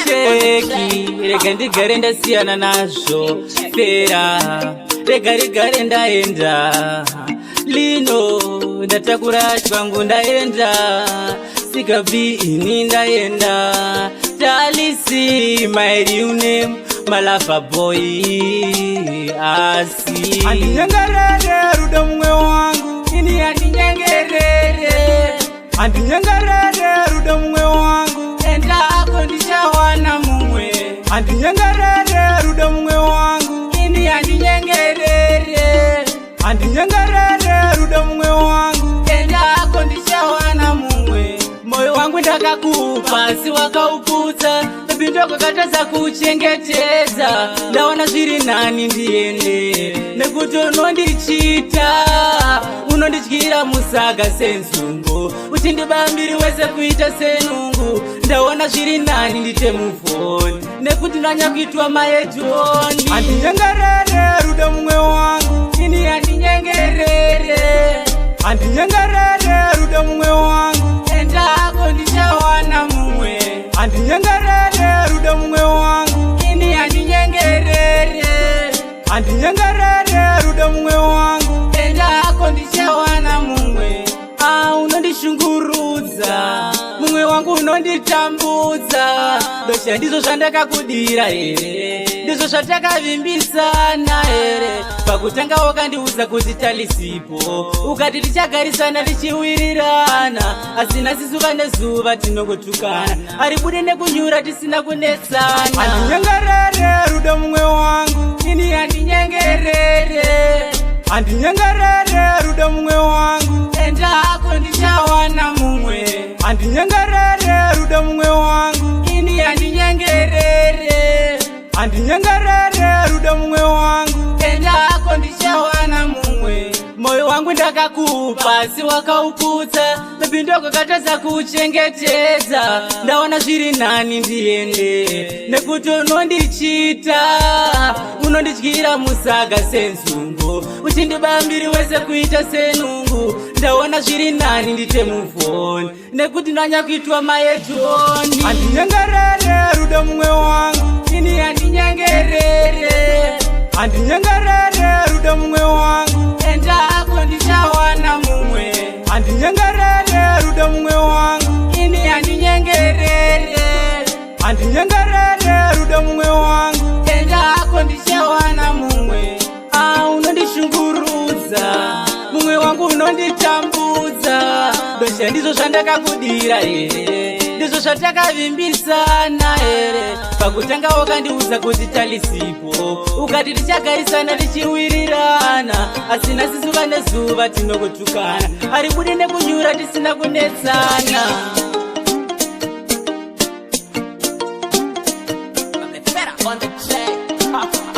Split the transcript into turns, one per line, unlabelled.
Cheki, rega ndigare ndasiyana nazvo. Fera, rega rigare ndaenda. Lino, ndatakura chwangu ndaenda. Sikabi ini ndaenda. Talisi, my real name, my lover boy. Asi
andinyangarere ruda mumwe wangu,
ini andinyangerere.
andinyangarere ruda mumwe wangu,
Enda ako ndichawana mumwe.
andinyangarere ruda mumwe wangu,
Ini andinyangerere.
andinyangarere ruda mumwe wangu,
Enda ako ndichawana mumwe. Moyo wangu ndakakupa, si wakauputsa. Ndopindoko kataza kuchengetedza. Ndaona zviri nani ndiende, nekuti unondichita. Unondidyira musaga senzungu, uchindibambiri wese kuita senungu. Ndaona zviri nani ndite muvhoni, nekuti ndanyakuitwa maedhoni.
andinyangarere ruda mumwe wangu,
Ini andinyengerere.
andinyangarere ruda mumwe wangu,
Enda ako ndichawana mumwe.
andinyangarere ruda mumwe wangu,
Ini andinyengerere.
andinyangarere ruda mumwe wangu,
Enda ako ndichawana mumwe. Unondishungurudza, mumwe wangu unonditambudza. Dosha ndizvo zvandakakudira here, ndizvo zvatakavimbisana here. Pakutanga wakandiudza kuti talisipo, ukati tichagarisana tichiwirirana. Asi nhasi zuva nezuva tinongotukana, aribude nekunyura tisina kunetsana.
andinyangarere ruda mumwe wangu,
Ini andinyengerere.
andinyangarere ruda mumwe wangu,
Enda ako ndichawana mumwe.
andinyangarere ruda mumwe wangu,
Ini andinyengerere.
andinyangarere ruda mumwe wangu,
Enda ako ndichawana mumwe. Moyo wangu ndakakupa, si wakauputsa. Ndopindoko kataza kuchengetedza. Ndaona zviri nani ndiende, nekuti unondichita. Unondidyira musaga senzungu, uchindibambiri wese kuita senungu. Ndaona zviri nani ndite muvhoni, nekuti ndanyakuitwa maedhoni.
andinyangarere ruda mumwe wangu,
Ini andinyengerere.
andinyangarere ruda mumwe wangu,
Enda ako ndichawana mumwe.
andinyangarere ruda mumwe wangu,
Ini andinyengerere.
andinyangarere ruda mumwe wangu,
Enda ako ndichawana mumwe. Unondishungurudza, mumwe wangu unonditambudza. Dosha ndizvo zvandakakudira here, ndizvo zvatakavimbisana here. Pakutanga wakandiudza kuti talisipo, ukati tichagarisana tichiwirirana. Asi nhasi zuva nezuva tinongotukana, aribude nekunyura tisina kunetsana. On the track.